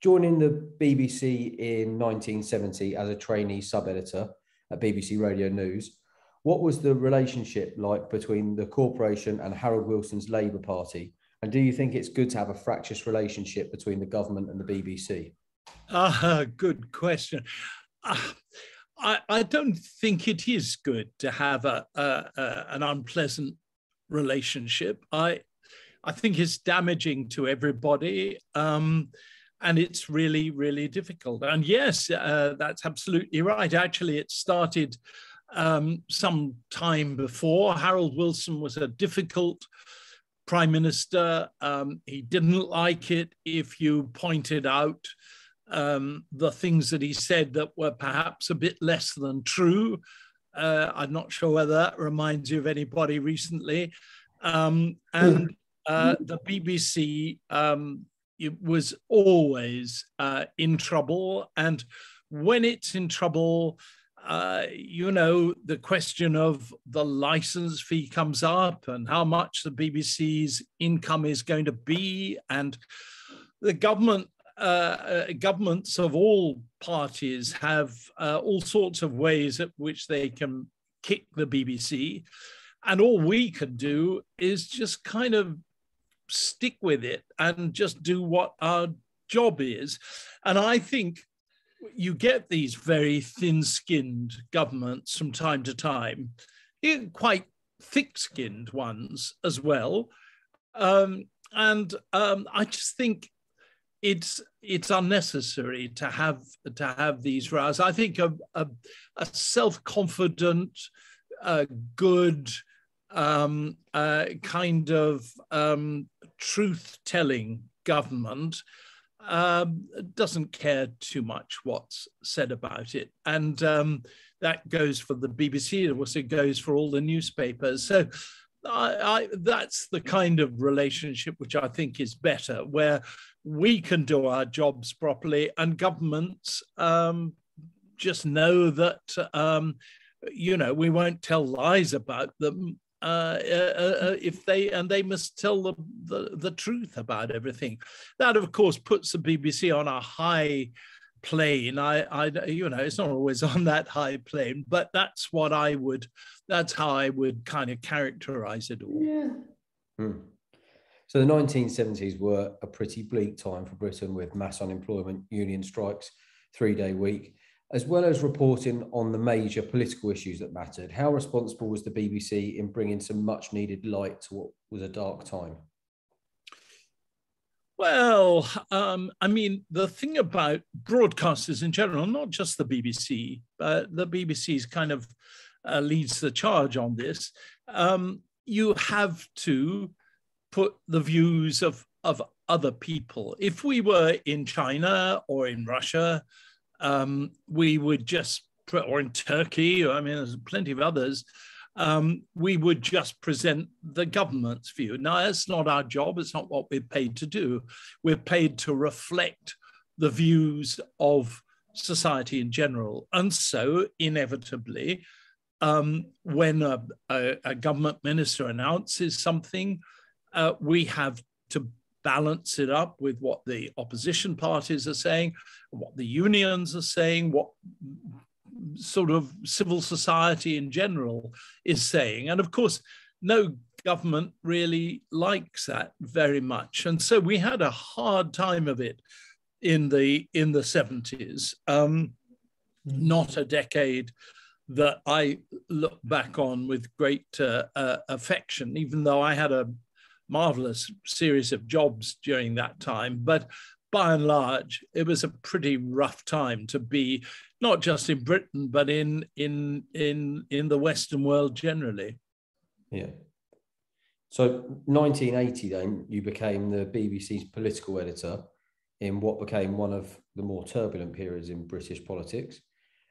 Joining the BBC in 1970 as a trainee sub-editor at BBC Radio News, what was the relationship like between the corporation and Harold Wilson's Labour Party? And do you think it's good to have a fractious relationship between the government and the BBC? Good question. I don't think it is good to have an unpleasant relationship. I think it's damaging to everybody, and it's really, really difficult. And yes, that's absolutely right. Actually, it started some time before. Harold Wilson was a difficult prime minister. He didn't like it if you pointed out the things that he said that were perhaps a bit less than true. I'm not sure whether that reminds you of anybody recently. And the BBC it was always in trouble. And when it's in trouble, the question of the license fee comes up and how much the BBC's income is going to be. And the governments of all parties have all sorts of ways at which they can kick the BBC. And all we can do is just kind of stick with it and just do what our job is. And I think you get these very thin-skinned governments from time to time, quite thick-skinned ones as well. I just think it's unnecessary to have these rows. I think a self-confident, good kind of truth-telling government doesn't care too much what's said about it. And that goes for the BBC, it also goes for all the newspapers. So that's the kind of relationship which I think is better, where we can do our jobs properly and governments just know that, we won't tell lies about them if they must tell the truth about everything. That, of course, puts the BBC on a high plane. It's not always on that high plane, but that's how I would kind of characterize it all. Yeah. So the 1970s were a pretty bleak time for Britain, with mass unemployment, union strikes, 3-day week, as well as reporting on the major political issues that mattered. How responsible was the BBC in bringing some much needed light to what was a dark time? Well, the thing about broadcasters in general, not just the BBC, but the BBC's kind of leads the charge on this. You have to put the views of other people. If we were in China or in Russia, we would just, or in Turkey, there's plenty of others, we would just present the government's view. Now, that's not our job. It's not what we're paid to do. We're paid to reflect the views of society in general. And so, inevitably, when a government minister announces something, we have to balance it up with what the opposition parties are saying, what the unions are saying, what sort of civil society in general is saying. And of course, no government really likes that very much. And so we had a hard time of it in the 70s. Not a decade that I look back on with great affection, even though I had a marvelous series of jobs during that time. But by and large, it was a pretty rough time to be, not just in Britain, but in the Western world generally. Yeah. So 1980, then, you became the BBC's political editor in what became one of the more turbulent periods in British politics.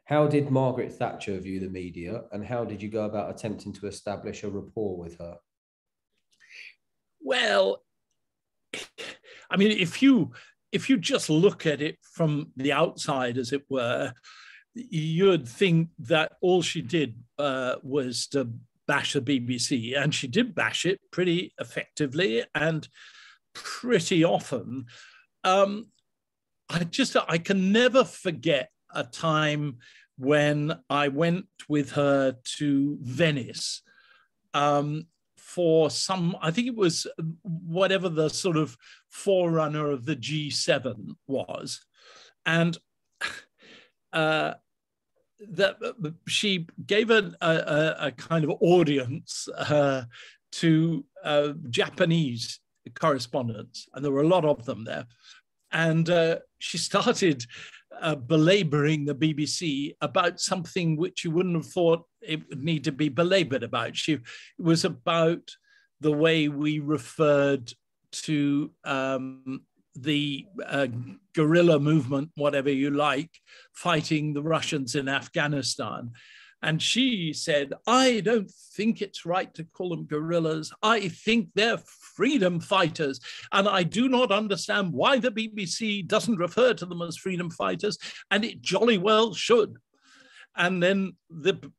How did Margaret Thatcher view the media, and how did you go about attempting to establish a rapport with her? Well, if you just look at it from the outside, as it were, you'd think that all she did was to bash the BBC, and she did bash it pretty effectively and pretty often. I can never forget a time when I went with her to Venice for some, I think it was whatever the sort of forerunner of the G7 was. And she gave a kind of audience to Japanese correspondents, and there were a lot of them there. And she started belaboring the BBC about something which you wouldn't have thought it would need to be belabored about. It was about the way we referred to the guerrilla movement, whatever you like, fighting the Russians in Afghanistan. And she said, I don't think it's right to call them guerrillas. I think they're freedom fighters. And I do not understand why the BBC doesn't refer to them as freedom fighters, and it jolly well should. And then the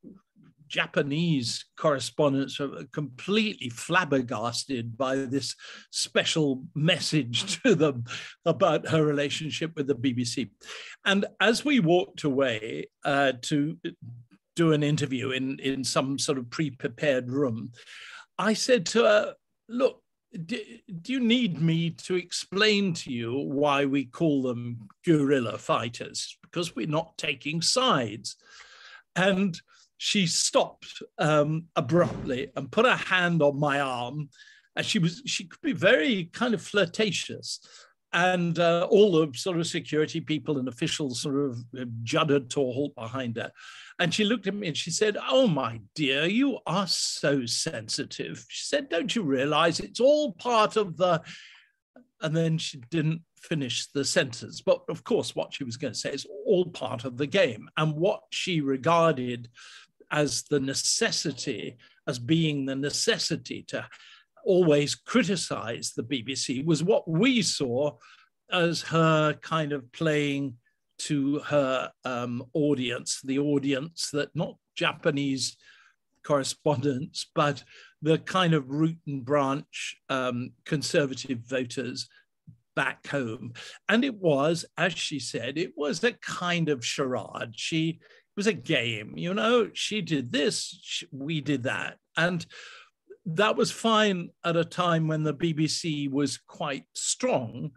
Japanese correspondents are completely flabbergasted by this special message to them about her relationship with the BBC. And as we walked away to do an interview in some sort of pre-prepared room, I said to her, look, do you need me to explain to you why we call them guerrilla fighters? Because we're not taking sides. And she stopped abruptly and put her hand on my arm. And she could be very kind of flirtatious. And all the sort of security people and officials sort of juddered to a halt behind her. And she looked at me and she said, oh, my dear, you are so sensitive. She said, don't you realize it's all part of the... And then she didn't finish the sentence. But of course, what she was going to say is all part of the game. And what she regarded as the necessity, as being the necessity to always criticize the BBC, was what we saw as her kind of playing to her audience, the audience that not Japanese correspondents, but the kind of root and branch conservative voters back home. And it was, as she said, it was a kind of charade. It was a game, you know, she did this, we did that. And that was fine at a time when the BBC was quite strong.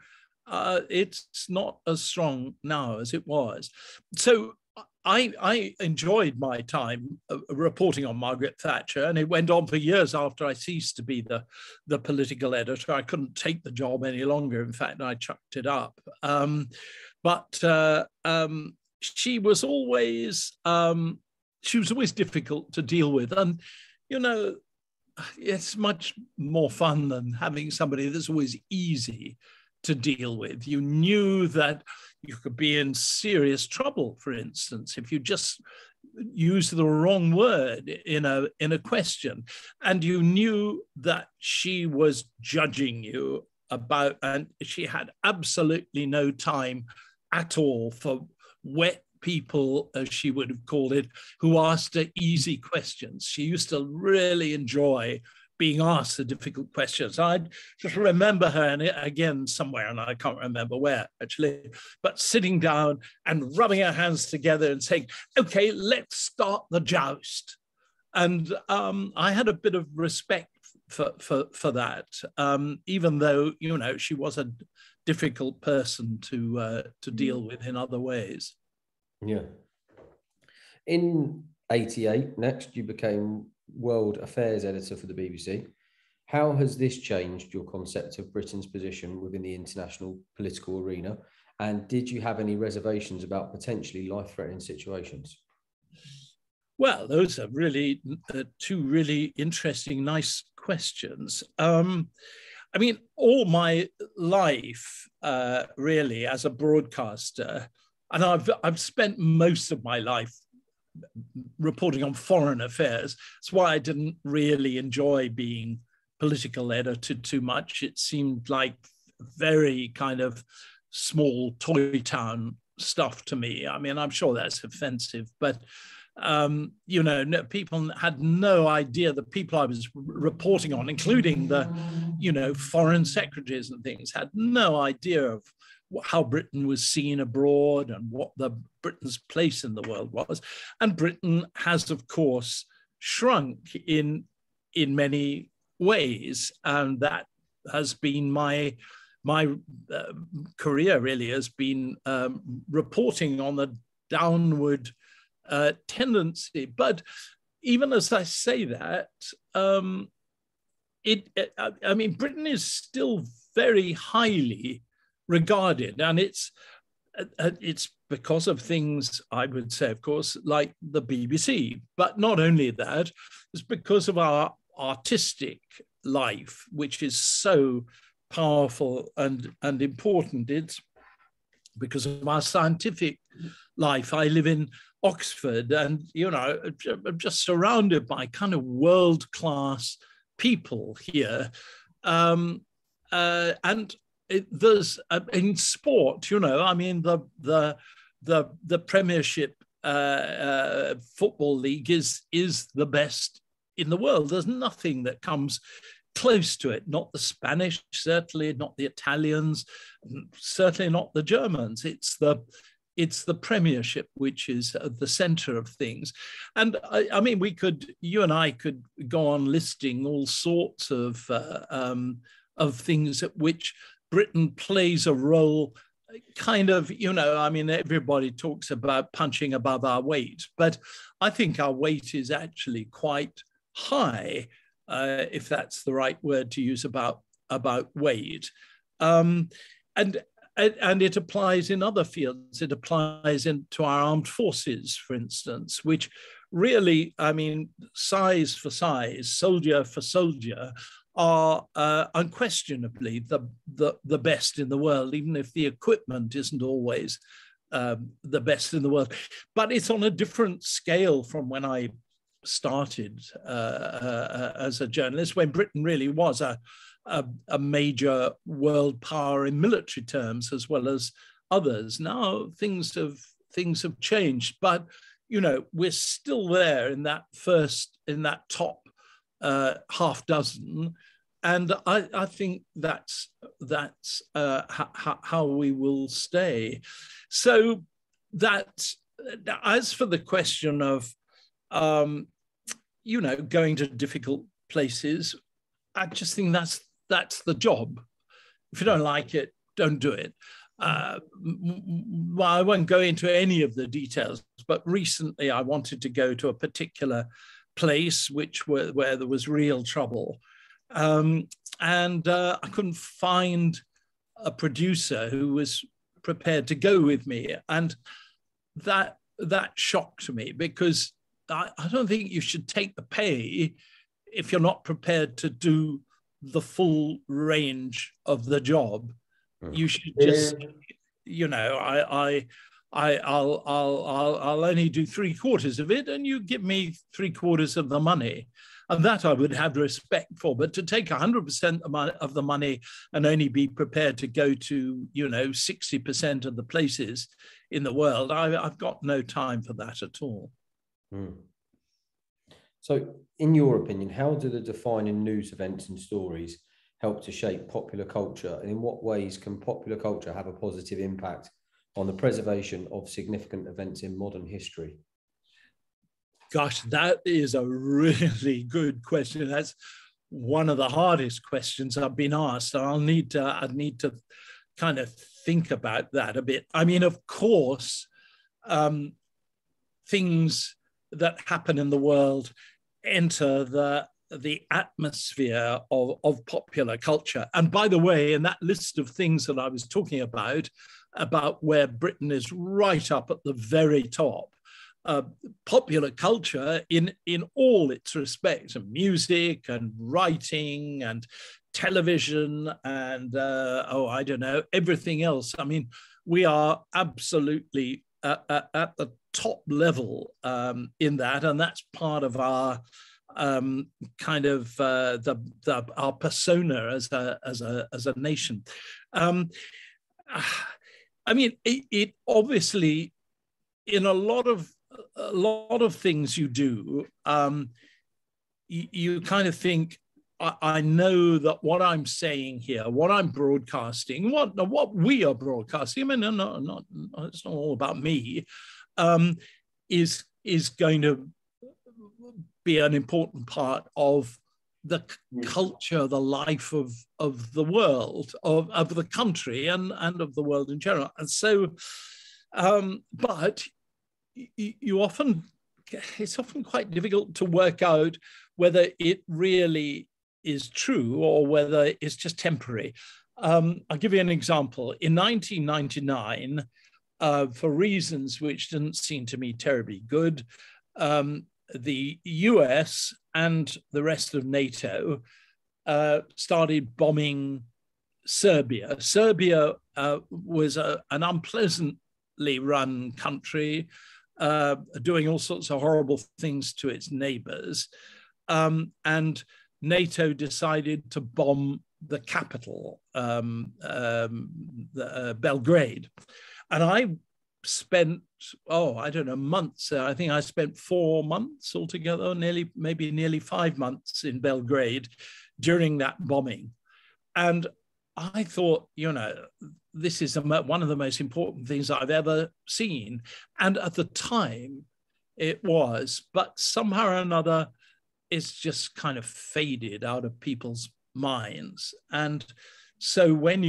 It's not as strong now as it was. So I enjoyed my time reporting on Margaret Thatcher, and it went on for years after I ceased to be the political editor. I couldn't take the job any longer. In fact, I chucked it up. But she was always difficult to deal with, and you know, it's much more fun than having somebody that's always easy to deal with. You knew that you could be in serious trouble, for instance, if you just use the wrong word in a question, and you knew that she was judging you about, and she had absolutely no time at all for wet people, as she would have called it, who asked her easy questions. She used to really enjoy being asked the difficult questions. I just remember her, and again somewhere, and I can't remember where actually, but sitting down and rubbing her hands together and saying, okay, let's start the joust. And I had a bit of respect for that, even though, you know, she was a difficult person to deal with in other ways. Yeah. In 88, next, you became World Affairs Editor for the BBC. How has this changed your concept of Britain's position within the international political arena? And did you have any reservations about potentially life-threatening situations? Well, those are really two really interesting, nice questions. I mean, all my life, really, as a broadcaster, and I've spent most of my life reporting on foreign affairs. That's why I didn't really enjoy being political editor too much. It seemed like very kind of small toy town stuff to me. I mean, I'm sure that's offensive, but you know, people had no idea. The people I was reporting on, including the, you know, foreign secretaries and things, had no idea of how Britain was seen abroad and what Britain's place in the world was. And Britain has, of course, shrunk in many ways, and that has been my career really has been reporting on the downward tendency. But even as I say that, I mean, Britain is still very highly regarded, and it's because of things, I would say, of course, like the BBC, but not only that, it's because of our artistic life, which is so powerful and important. It's because of our scientific life. I live in Oxford, and I'm just surrounded by kind of world-class people here, and there's in sport, I mean, the Premiership football league is the best in the world. There's nothing that comes close to it. Not the Spanish, certainly not the Italians, certainly not the Germans. It's the Premiership which is at the center of things. And I mean, you and I could go on listing all sorts of things at which Britain plays a role, kind of, I mean, everybody talks about punching above our weight, but I think our weight is actually quite high, if that's the right word to use about weight. And it applies in other fields. It applies into our armed forces, for instance, which really, I mean, size for size, soldier for soldier, are unquestionably the best in the world, even if the equipment isn't always the best in the world. But it's on a different scale from when I started as a journalist, when Britain really was a major world power in military terms as well as others. Now things have changed, but we're still there in that top half dozen, and I think that's how we will stay. So that, as for the question of going to difficult places, I just think that's the job. If you don't like it, don't do it. Well, I won't go into any of the details, but recently I wanted to go to a particular place where there was real trouble, and I couldn't find a producer who was prepared to go with me, and that shocked me, because I don't think you should take the pay if you're not prepared to do the full range of the job. You should just, I'll only do 3/4 of it, and you give me 3/4 of the money, and that I would have respect for. But to take 100% of the money and only be prepared to go to 60% of the places in the world, I've got no time for that at all. So, in your opinion, how do the defining news events and stories help to shape popular culture, and in what ways can popular culture have a positive impact on the preservation of significant events in modern history? Gosh, that is a really good question. That's one of the hardest questions I've been asked. I'd need to kind of think about that a bit. I mean, of course, things that happen in the world enter the atmosphere of popular culture. And by the way, in that list of things that I was talking about where Britain is right up at the very top, popular culture in all its respects, and music and writing and television and I don't know, everything else. I mean, we are absolutely at the top level in that, and that's part of our kind of our persona as a nation. I mean, it obviously, in a lot of things you do, you kind of think, I know that what I'm saying here, what I'm broadcasting, what we are broadcasting, I mean, it's not all about me, is going to be an important part of the culture, the life of the world, of the country, and of the world in general. And so, but it's often quite difficult to work out whether it really is true or whether it's just temporary. I'll give you an example. In 1999, for reasons which didn't seem to me terribly good, the US and the rest of NATO started bombing Serbia. Serbia was an unpleasantly run country, doing all sorts of horrible things to its neighbors. And NATO decided to bomb the capital, Belgrade. And I spent, I don't know, months. I think I spent 4 months altogether, nearly 5 months in Belgrade during that bombing. And I thought, this is one of the most important things I've ever seen. And at the time, it was, but somehow or another, it's just kind of faded out of people's minds. And so when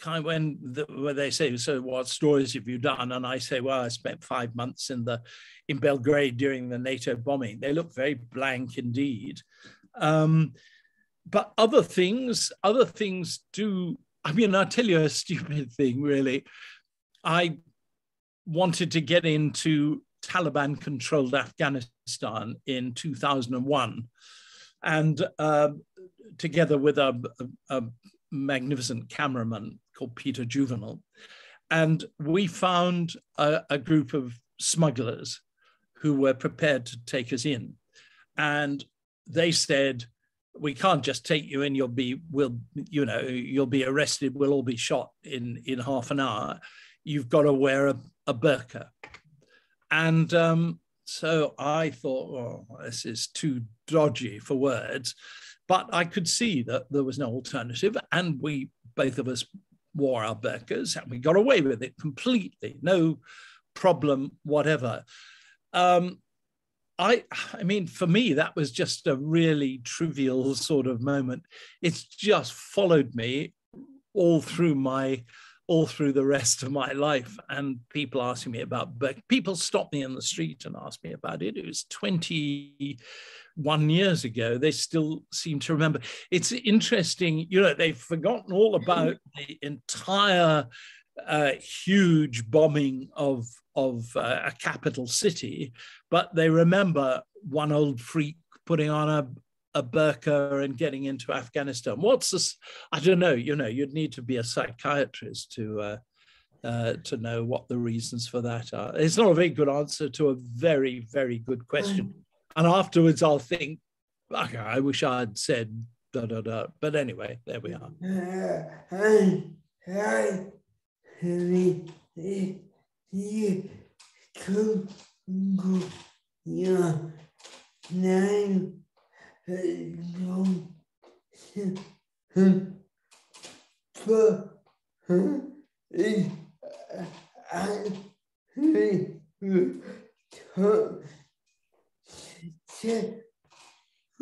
they say, so what stories have you done? And I say, well, I spent 5 months in Belgrade during the NATO bombing. They look very blank indeed. But other things do. I mean, I'll tell you a stupid thing, really. I wanted to get into Taliban-controlled Afghanistan in 2001, and together with a magnificent cameraman called Peter Juvenal, and we found a group of smugglers who were prepared to take us in, and they said, we can't just take you in, you'll be arrested, we'll all be shot in half an hour. You've got to wear a burqa. And so I thought, this is too dodgy for words, but I could see that there was no alternative, and both of us wore our burqas, and we got away with it completely, no problem whatever. I mean, for me, that was just a really trivial sort of moment. It's just followed me all through the rest of my life. And people asking me about burqa. People stopped me in the street and asked me about it. It was 21 years ago. They still seem to remember. It's interesting, they've forgotten all about the entire huge bombing of a capital city, but they remember one old freak putting on a burqa and getting into Afghanistan. What's this? I don't know. You'd need to be a psychiatrist to know what the reasons for that are. It's not a very good answer to a very, very good question. And afterwards, I'll think, okay, I wish I had said da da da. But anyway, there we are.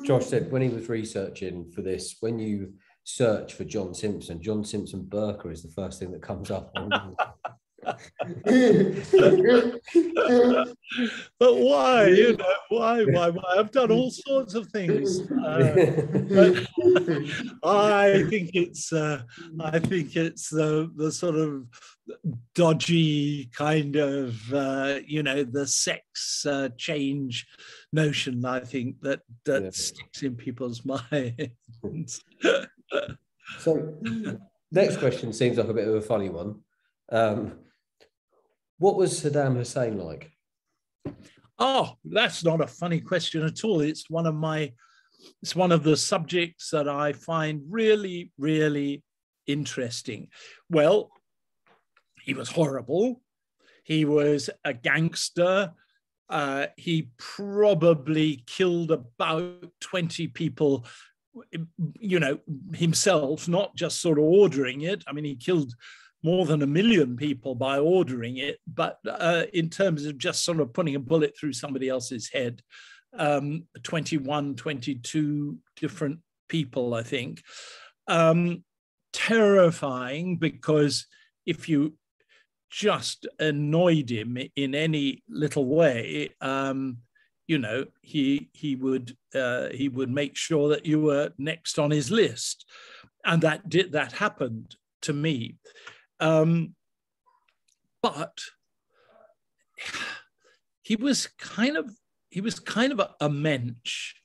Josh said when he was researching for this, when you search for John Simpson burqa is the first thing that comes up on But why? Why? I've done all sorts of things. But I think it's the sort of dodgy kind of the sex change notion. I think that sticks in people's minds. So, next question seems like a bit of a funny one. What was Saddam Hussein like? Oh, that's not a funny question at all. It's one of the subjects that I find really, really interesting. Well, he was horrible. He was a gangster. He probably killed about 20 people you know, himself, not just sort of ordering it. I mean, he killed more than 1 million people by ordering it, but in terms of just sort of putting a bullet through somebody else's head, 21, 22 different people, I think. Terrifying, because if you just annoyed him in any little way, you know, he would make sure that you were next on his list, and that happened to me. But he was kind of a mensch.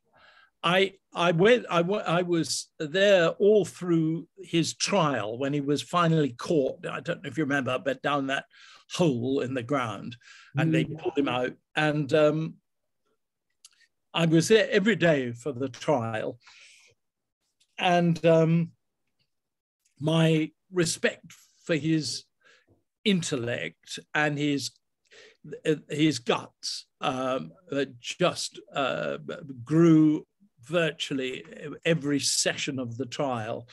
I was there all through his trial when he was finally caught. I don't know if you remember, but down that hole in the ground, and they pulled him out. And I was there every day for the trial. And my respect for his intellect and his guts just grew virtually every session of the trial.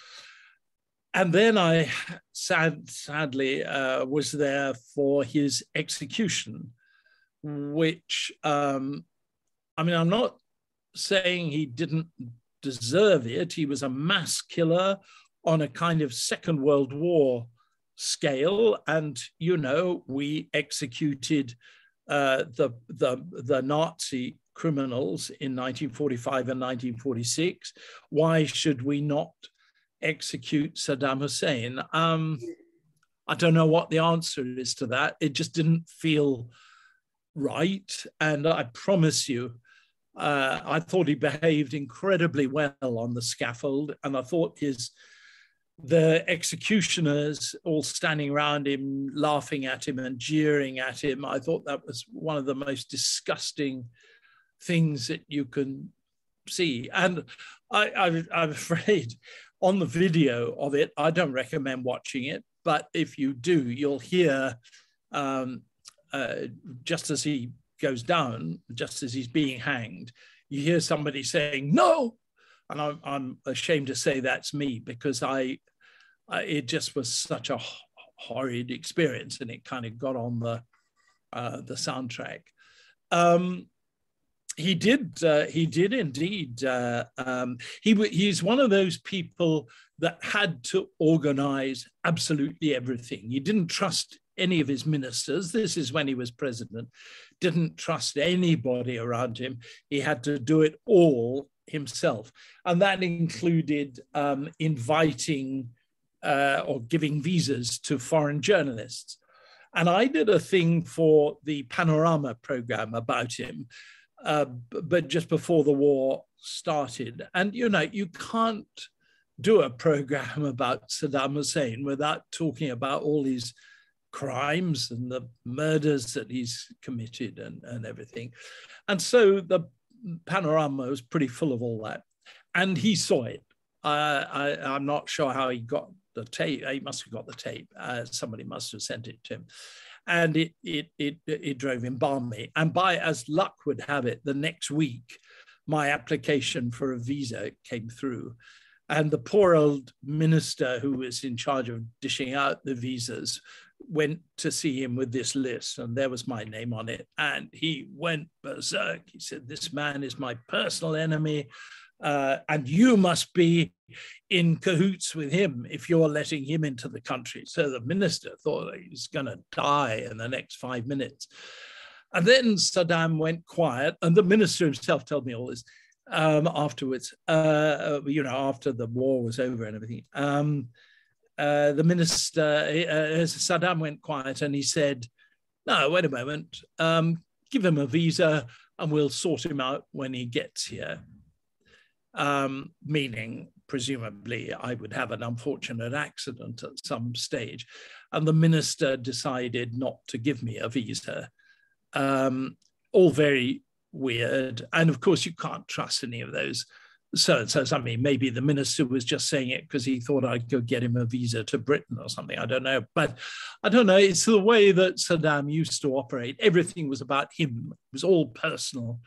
And then I sadly was there for his execution, which, I mean, I'm not saying he didn't deserve it. He was a mass killer on a kind of Second World War scale. And, you know, we executed the Nazi criminals in 1945 and 1946. Why should we not execute Saddam Hussein? I don't know what the answer is to that. It just didn't feel right. And I promise you, I thought he behaved incredibly well on the scaffold. And I thought the executioners all standing around him, laughing at him and jeering at him, I thought that was one of the most disgusting things that you can see. And I'm afraid on the video of it, I don't recommend watching it, but if you do, you'll hear, just as he goes down, just as he's being hanged, you hear somebody saying, "No!" And I'm ashamed to say that's me, because it just was such a horrid experience, and it kind of got on the soundtrack. He did indeed. He's one of those people that had to organize absolutely everything. He didn't trust any of his ministers. This is when he was president. Didn't trust anybody around him. He had to do it all himself. And that included inviting or giving visas to foreign journalists. And I did a thing for the Panorama program about him, but just before the war started. And, you know, you can't do a program about Saddam Hussein without talking about all these crimes and the murders that he's committed and everything. And so the Panorama was pretty full of all that. And he saw it. I'm not sure how he got the tape. He must have got the tape. Somebody must have sent it to him. And it drove him balmy. And by as luck would have it, the next week, my application for a visa came through. And the poor old minister who was in charge of dishing out the visas went to see him with this list, and there was my name on it. And he went berserk. He said, "This man is my personal enemy, and you must be in cahoots with him if you're letting him into the country." So the minister thought he was going to die in the next 5 minutes. And then Saddam went quiet, and the minister himself told me all this afterwards, you know, after the war was over and everything. The minister, Saddam went quiet, and he said, "No, wait a moment, give him a visa and we'll sort him out when he gets here." Meaning, presumably, I would have an unfortunate accident at some stage. And the minister decided not to give me a visa. All very weird. And of course, you can't trust any of those so-and-sos. I mean, maybe the minister was just saying it because he thought I'd go get him a visa to Britain or something. I don't know. But I don't know. It's the way that Saddam used to operate. Everything was about him. It was all personal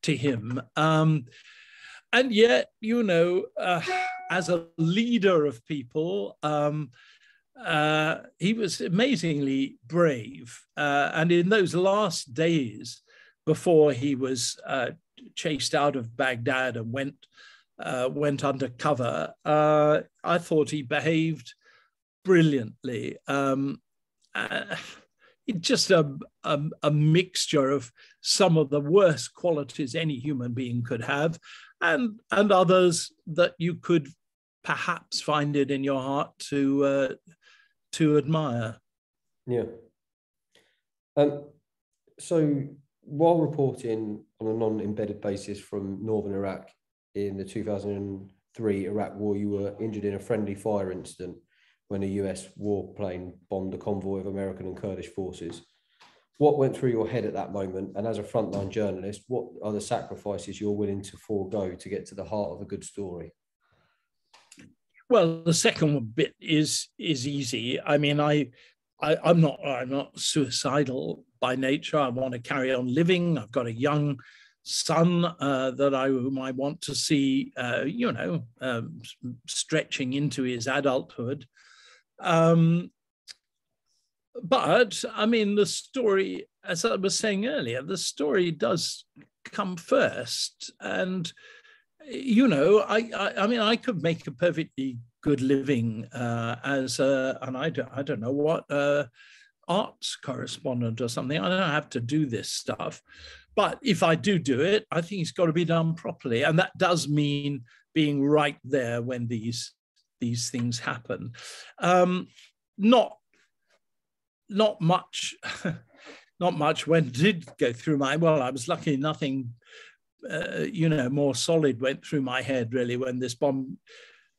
to him. And And yet, you know, as a leader of people, he was amazingly brave. And in those last days before he was chased out of Baghdad and went undercover, I thought he behaved brilliantly. It's just a mixture of some of the worst qualities any human being could have, and others that you could perhaps find it in your heart to admire. Yeah. So while reporting on a non-embedded basis from northern Iraq in the 2003 Iraq War, you were injured in a friendly fire incident when a US warplane bombed a convoy of American and Kurdish forces. What went through your head at that moment? And as a frontline journalist, what are the sacrifices you're willing to forego to get to the heart of a good story? Well, the second bit is easy. I mean, I'm not suicidal by nature. I want to carry on living. I've got a young son whom I want to see, stretching into his adulthood. But I mean, the story, as I was saying earlier, the story does come first. And, you know, I mean, I could make a perfectly good living as I don't know what, arts correspondent or something. I don't have to do this stuff. But if I do it, I think it's got to be done properly. And that does mean being right there when these things happen. Not much when did go through my, well, I was lucky nothing, more solid went through my head really when this bomb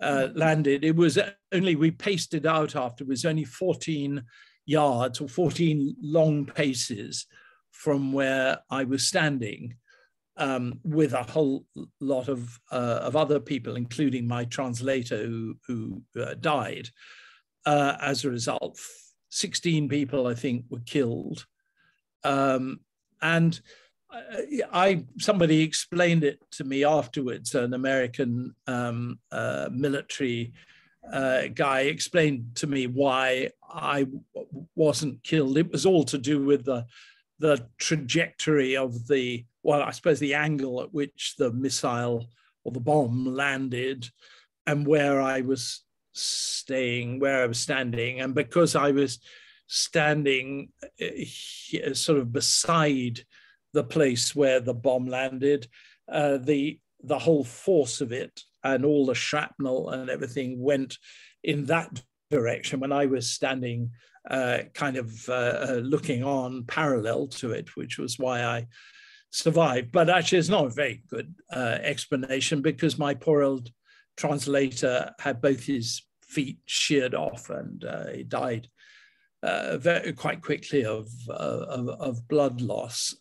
landed. It was only, we paced it out after, it was only 14 yards or 14 long paces from where I was standing, with a whole lot of other people, including my translator who died as a result. 16 people, I think, were killed. And somebody explained it to me afterwards. An American military guy explained to me why I wasn't killed. It was all to do with the trajectory of the angle at which the missile or the bomb landed and where I was standing. And because I was standing sort of beside the place where the bomb landed, the whole force of it and all the shrapnel and everything went in that direction when I was standing looking on parallel to it, which was why I survived. But actually, it's not a very good explanation, because my poor old translator had both his feet sheared off, and he died quite quickly of blood loss.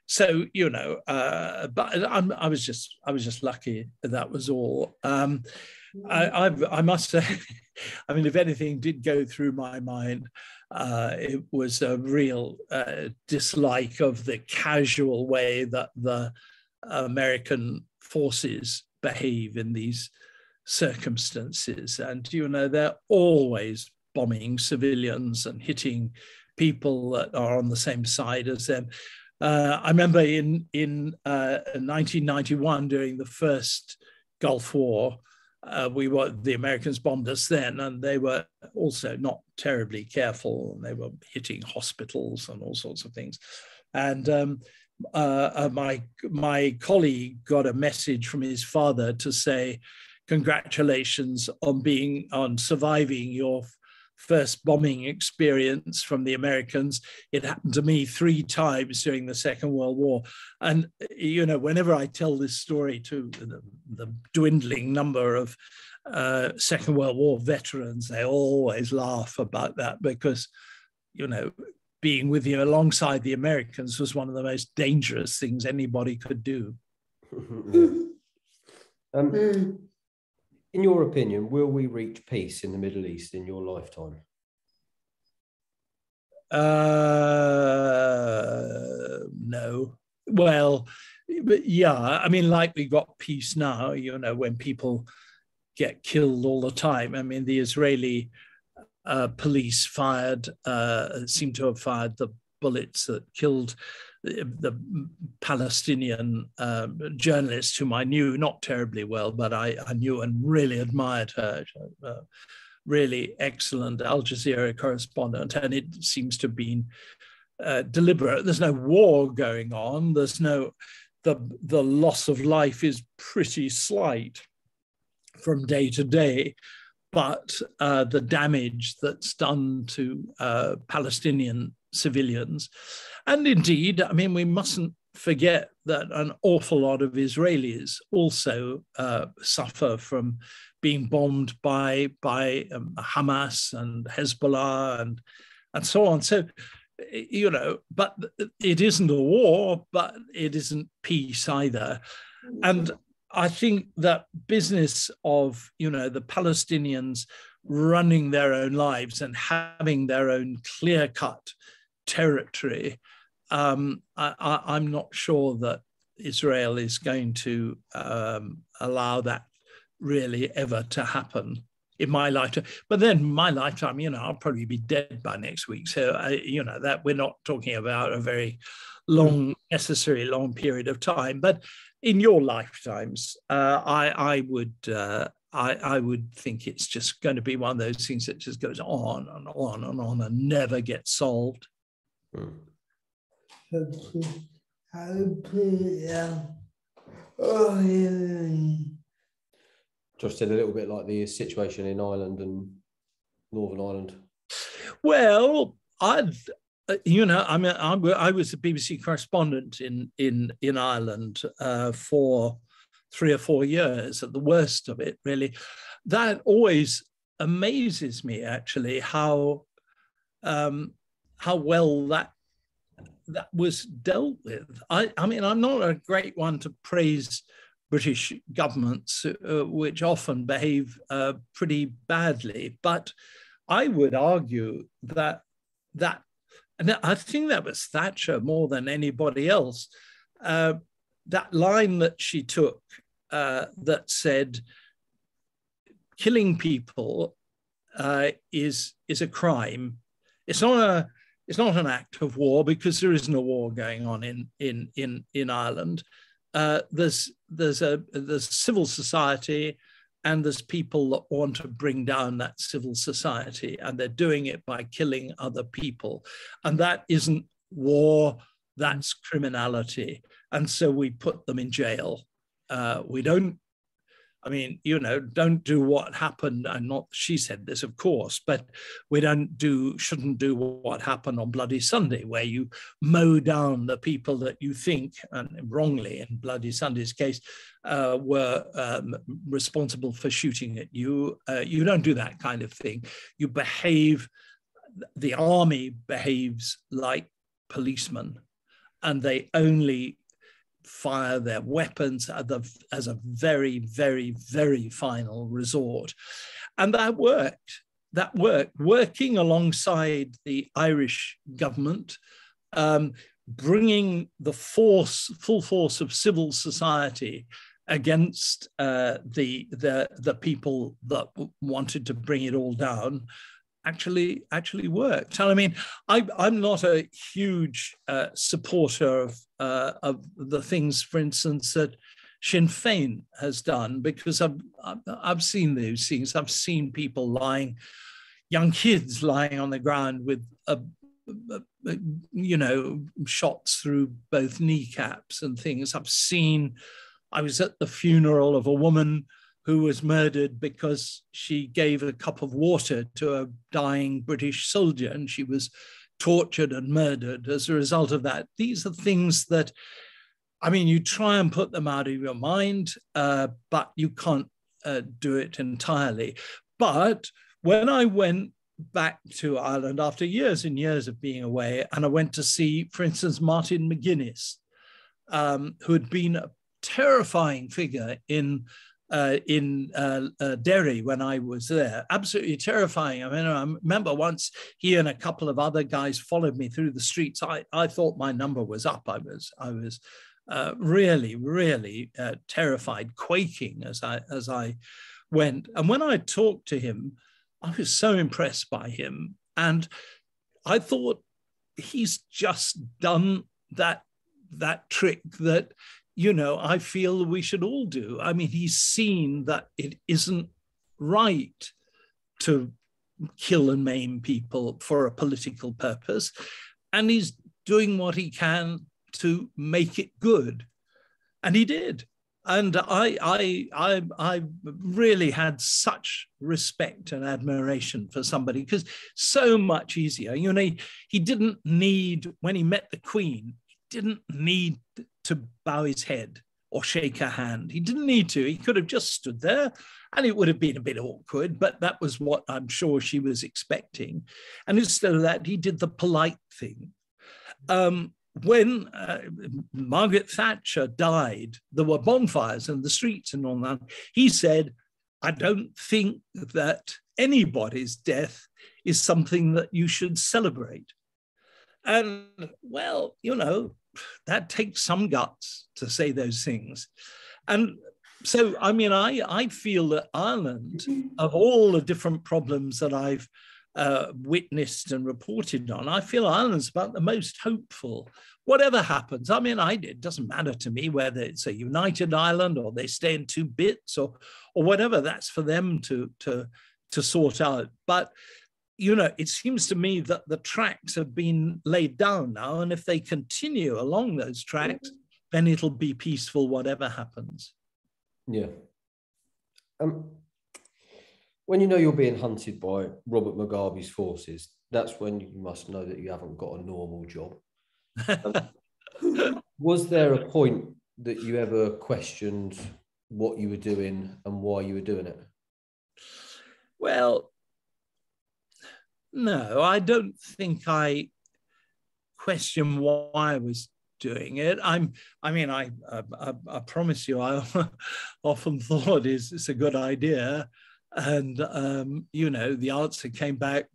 So, you know, but I was just lucky. That was all. I must say, I mean, if anything did go through my mind, it was a real dislike of the casual way that the American forces behave in these circumstances. And, you know, they're always bombing civilians and hitting people that are on the same side as them. I remember in 1991, during the first Gulf War, the Americans bombed us then, and they were also not terribly careful, and they were hitting hospitals and all sorts of things. And my colleague got a message from his father to say, "Congratulations on surviving your first bombing experience from the Americans. It happened to me 3 times during the Second World War." And, you know, whenever I tell this story to the dwindling number of Second World War veterans, they always laugh about that, because, you know, being with you alongside the Americans was one of the most dangerous things anybody could do. In your opinion, will we reach peace in the Middle East in your lifetime? No. Well, Yeah, I mean, like we got peace now, when people get killed all the time. I mean, the Israeli police seem to have fired the bullets that killed the Palestinian journalist whom I knew not terribly well, but I knew and really admired her. Really excellent Al Jazeera correspondent, and it seems to have been deliberate. There's no war going on. There's no the loss of life is pretty slight from day to day, but the damage that's done to Palestinian civilians, and indeed, I mean, we mustn't forget that an awful lot of Israelis also suffer from being bombed by Hamas and Hezbollah and so on. So, but it isn't a war, but it isn't peace either. And I think that business of, the Palestinians running their own lives and having their own clear-cut territory, I'm not sure that Israel is going to allow that really ever to happen in my lifetime. But then my lifetime, I'll probably be dead by next week. So, that we're not talking about a very necessary long period of time. But in your lifetimes, I would think it's just going to be one of those things that just goes on and on and on and never gets solved. Yeah. Just said a little bit like the situation in Ireland and Northern Ireland. Well, I was a BBC correspondent in Ireland for 3 or 4 years, at the worst of it, really. That always amazes me, actually, how well that was dealt with. I mean, I'm not a great one to praise British governments, which often behave pretty badly, but I would argue that, and I think that was Thatcher more than anybody else, that line that she took that said, killing people is a crime. It's not an act of war, because there isn't a war going on in Ireland. There's civil society, and there's people that want to bring down that civil society, and they're doing it by killing other people. And that isn't war, that's criminality. And so we put them in jail. We don't, don't do what happened, and not she said this, of course, but we shouldn't do what happened on Bloody Sunday, where you mow down the people that you think, and wrongly in Bloody Sunday's case, were responsible for shooting at you. You don't do that kind of thing. You behave, the army behaves like policemen, and they only fire their weapons as a very, very, very final resort. And that worked. Working alongside the Irish government, bringing the full force of civil society against the people that wanted to bring it all down, actually worked. And I mean, I'm not a huge supporter of the things, for instance, that Sinn Féin has done, because I've seen those things. I've seen people young kids lying on the ground with shots through both kneecaps and things. I was at the funeral of a woman who was murdered because she gave a cup of water to a dying British soldier, and she was tortured and murdered as a result of that. These are things that, I mean, you try and put them out of your mind, but you can't do it entirely. But when I went back to Ireland after years and years of being away, and I went to see, for instance, Martin McGuinness, who had been a terrifying figure in Derry when I was there, absolutely terrifying. I mean, I remember once he and a couple of other guys followed me through the streets. I thought my number was up. I was really, really terrified, quaking as I went. And when I talked to him, I was so impressed by him. And I thought, he's just done that trick that, I feel we should all do. I mean, he's seen that it isn't right to kill and maim people for a political purpose. And he's doing what he can to make it good. And he did. And I really had such respect and admiration for somebody, because so much easier. He didn't need, when he met the Queen, he didn't need to bow his head or shake her hand. He didn't need to. He could have just stood there, and it would have been a bit awkward, but that was what I'm sure she was expecting. And instead of that, he did the polite thing. When Margaret Thatcher died, there were bonfires in the streets and all that. He said, I don't think that anybody's death is something that you should celebrate. And, well, that takes some guts to say those things. And so, I mean, I feel that Ireland, of all the different problems that I've witnessed and reported on, I feel Ireland's about the most hopeful. Whatever happens, I mean, it doesn't matter to me whether it's a united Ireland or they stay in two bits or whatever. That's for them to sort out. But it seems to me that the tracks have been laid down now, and if they continue along those tracks, then it'll be peaceful, whatever happens. Yeah. When you're being hunted by Robert Mugabe's forces, that's when you must know that you haven't got a normal job. Was there a point that you ever questioned what you were doing and why you were doing it? Well, no, I don't think I questioned why I was doing it. I promise you, I often thought it's a good idea. And, the answer came back,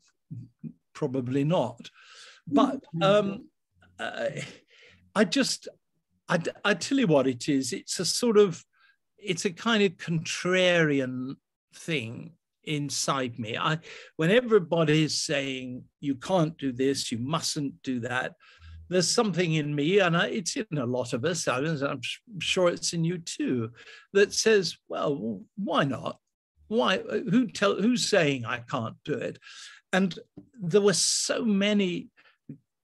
probably not. But I tell you what it is. It's a kind of contrarian thing inside me. When everybody is saying, you can't do this, you mustn't do that, there's something in me, and it's in a lot of us, I'm sure it's in you too, that says, well, why not? Why? Who's saying I can't do it? And there were so many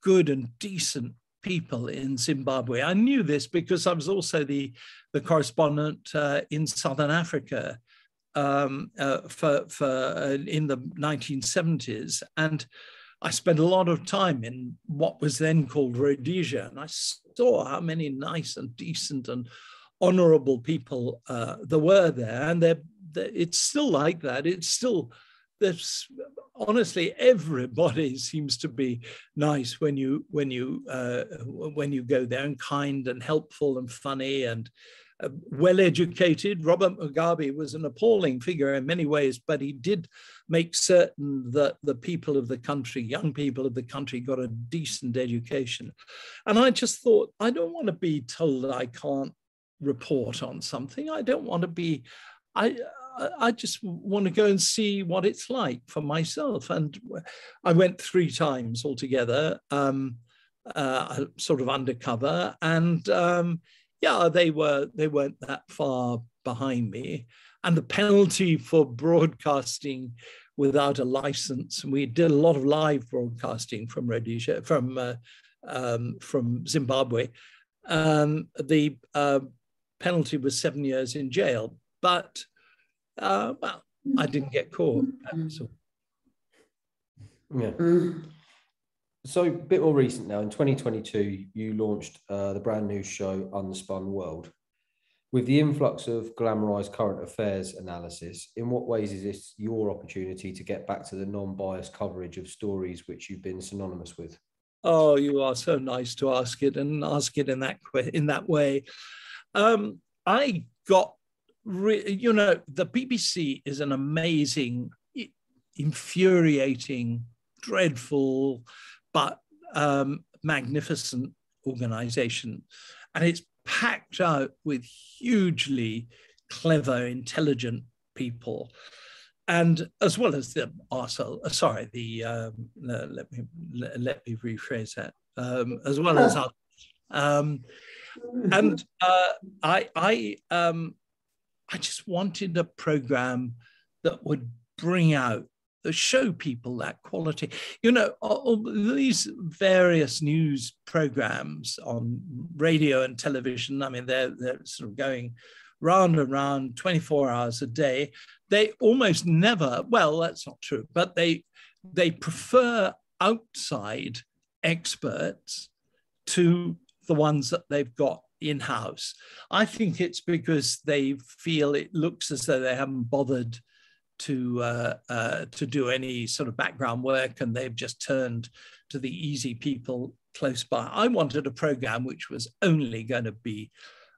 good and decent people in Zimbabwe. I knew this because I was also the correspondent in Southern Africa in the 1970s, and I spent a lot of time in what was then called Rhodesia, and I saw how many nice and decent and honourable people there were there, and it's still like that. There's honestly, everybody seems to be nice when you go there, and kind and helpful and funny and well educated. Robert Mugabe was an appalling figure in many ways, but he did make certain that the people of the country, young people of the country, got a decent education. And I just thought, I don't want to be told I can't report on something. I don't want to be. I just want to go and see what it's like for myself. And I went 3 times altogether, sort of undercover. And they weren't that far behind me. And the penalty for broadcasting without a license, and we did a lot of live broadcasting from Rhodesia, from Zimbabwe. The penalty was 7 years in jail. But well, I didn't get caught. So. Yeah. So a bit more recent now, in 2022, you launched the brand new show, Unspun World. With the influx of glamorized current affairs analysis, in what ways is this your opportunity to get back to the non-biased coverage of stories which you've been synonymous with? Oh, you are so nice to ask it, and ask it in that way. I got the BBC is an amazing, infuriating, dreadful, but magnificent organization. And it's packed out with hugely clever, intelligent people, and as well as the arsehole. Sorry, let me rephrase that. As well as us. And I just wanted a program that would bring out, show people that quality. You know, all these various news programs on radio and television, I mean, they're sort of going round and round 24 hours a day. They almost never, well, that's not true, but they prefer outside experts to the ones that they've got in-house. I think it's because they feel it looks as though they haven't bothered to do any sort of background work, and they've just turned to the easy people close by. I wanted a program which was only going to be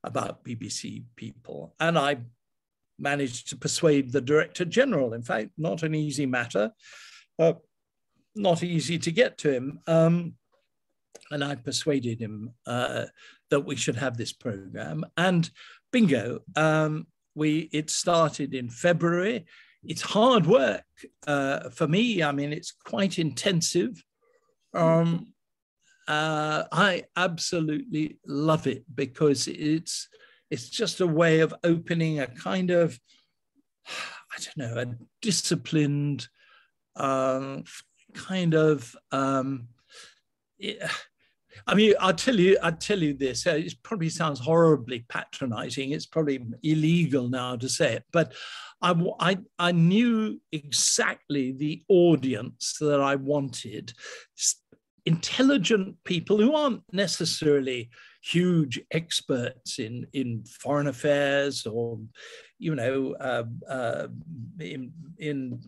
about BBC people, and I managed to persuade the Director General. In fact, not an easy matter, not easy to get to him. And I persuaded him that we should have this program. And bingo, it started in February. It's hard work for me. I mean, it's quite intensive. I absolutely love it because it's just a way of opening a kind of, I don't know, a disciplined kind of. I mean, I'll tell you this. It probably sounds horribly patronizing. It's probably illegal now to say it, but I knew exactly the audience that I wanted. Intelligent people who aren't necessarily huge experts in foreign affairs or, you know, in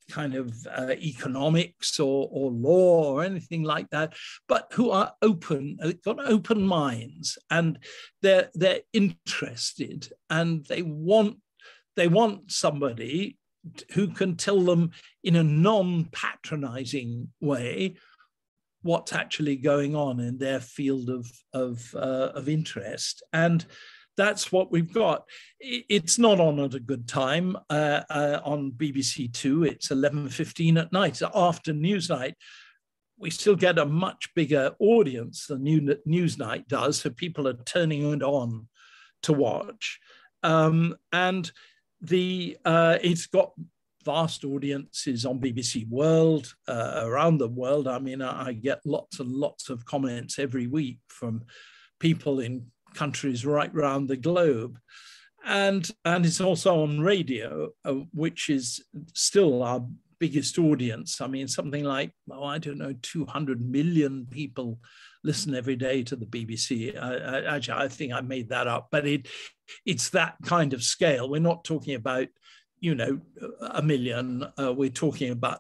kind of economics or law or anything like that, but who are open, got open minds, and they're interested, and they want somebody who can tell them in a non-patronizing way what's actually going on in their field of interest. And that's what we've got. It's not on at a good time. On BBC Two, it's 11:15 at night, after Newsnight. We still get a much bigger audience than Newsnight does, so people are turning it on to watch. And it's got vast audiences on BBC World, around the world. I mean, I get lots and lots of comments every week from people in countries right around the globe. And it's also on radio, which is still our biggest audience. I mean, something like, 200 million people listen every day to the BBC. Actually, I think I made that up, but it's that kind of scale. We're not talking about, a million. We're talking about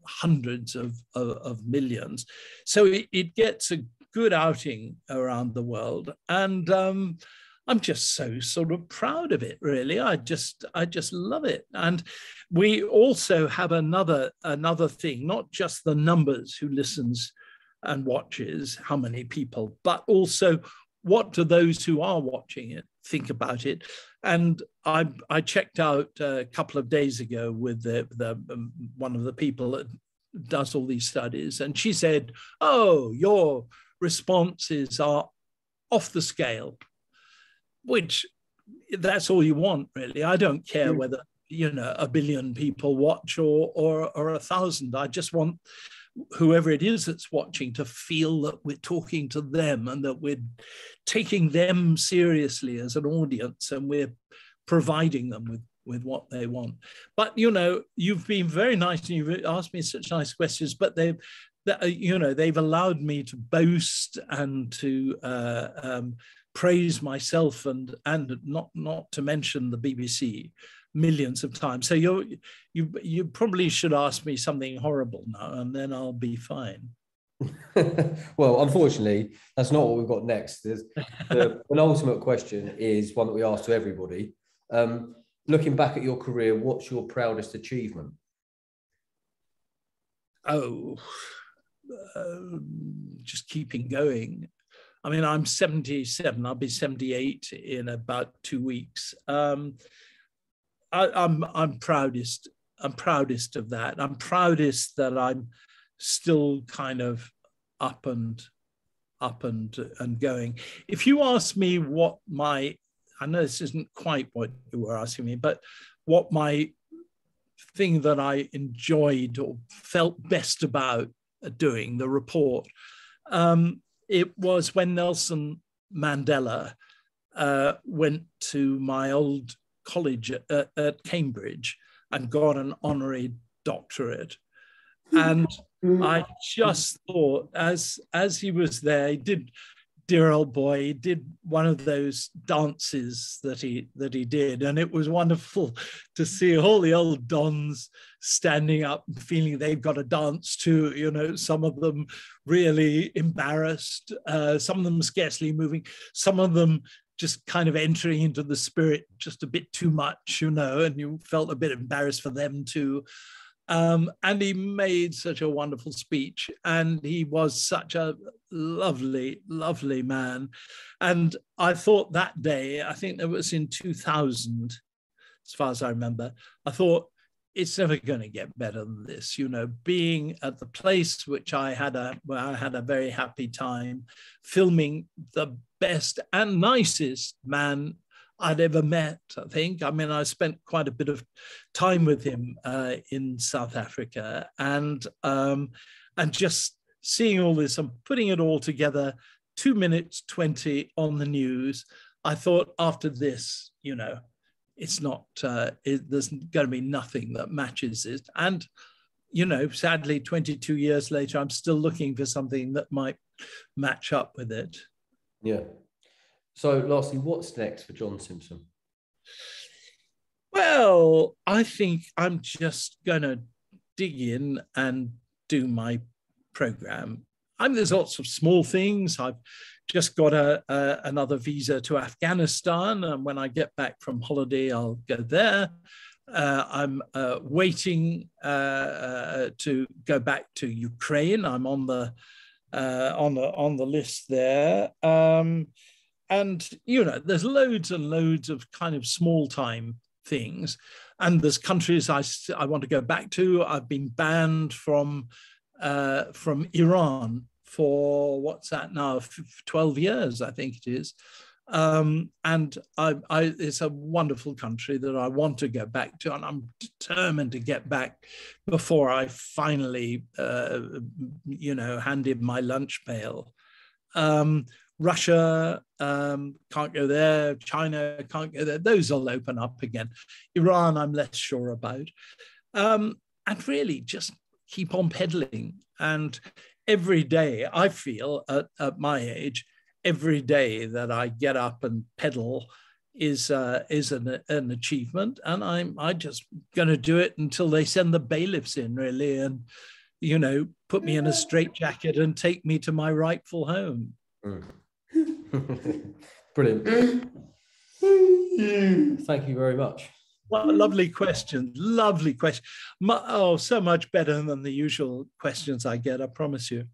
hundreds of millions. So it gets a good outing around the world, and I'm just so sort of proud of it, really. I just love it. And we also have another thing, not just the numbers who listens and watches, how many people, but also what do those who are watching it think about it. And I checked out a couple of days ago with one of the people that does all these studies, and she said, "Oh, your responses are off the scale," which that's all you want, really. I don't care whether, 1 billion people watch or 1,000. I just want whoever it is that's watching to feel that we're talking to them and that we're taking them seriously as an audience, and we're providing them with what they want. But, you've been very nice and you've asked me such nice questions, but they've allowed me to boast and to praise myself and not to mention the BBC millions of times. So you probably should ask me something horrible now, and then I'll be fine. Well, unfortunately, that's not what we've got next. The penultimate question is one that we ask to everybody. Looking back at your career, what's your proudest achievement? Just keeping going. I mean, I'm 77. I'll be 78 in about 2 weeks. I'm proudest. I'm proudest of that. I'm proudest that I'm still kind of up and going. If you ask me what my, I know this isn't quite what you were asking me, but what my thing that I enjoyed or felt best about doing the report, it was when Nelson Mandela went to my old college at Cambridge and got an honorary doctorate. And I just thought, as he was there, he did, dear old boy, he did one of those dances that he did, and it was wonderful to see all the old dons standing up and feeling they've got to dance too. You know, some of them really embarrassed, some of them scarcely moving, some of them just kind of entering into the spirit just a bit too much, you know, and you felt a bit embarrassed for them too. And he made such a wonderful speech, and he was such a lovely, lovely man. And I thought that day, I think that was in 2000, as far as I remember, I thought, it's never going to get better than this, you know, being at the place where I had a very happy time filming the best and nicest man I'd ever met, I think. I mean, I spent quite a bit of time with him in South Africa, and just seeing all this and putting it all together, 2 minutes 20 on the news. I thought, after this, you know, it's not, there's going to be nothing that matches it. And, you know, sadly, 22 years later, I'm still looking for something that might match up with it. Yeah. So lastly, what's next for John Simpson? Well, I think I'm just going to dig in and do my program. There's lots of small things. I've just got another visa to Afghanistan, and when I get back from holiday, I'll go there. I'm waiting to go back to Ukraine. I'm on the list there. And, you know, there's loads and loads of kind of small time things. And there's countries I want to go back to. I've been banned from Iran for, what's that now, 12 years, I think it is. And it's a wonderful country that I want to go back to, and I'm determined to get back before I finally, you know, hand in my lunch pail. Russia, can't go there. China, can't go there. Those will open up again. Iran, I'm less sure about. And really just keep on pedaling. And every day, I feel at my age, every day that I get up and pedal is an achievement. And I'm just going to do it until they send the bailiffs in, really, and, you know, put me in a straitjacket and take me to my rightful home. Brilliant. Thank you very much. What a lovely question. Lovely question. Oh, so much better than the usual questions I get, I promise you.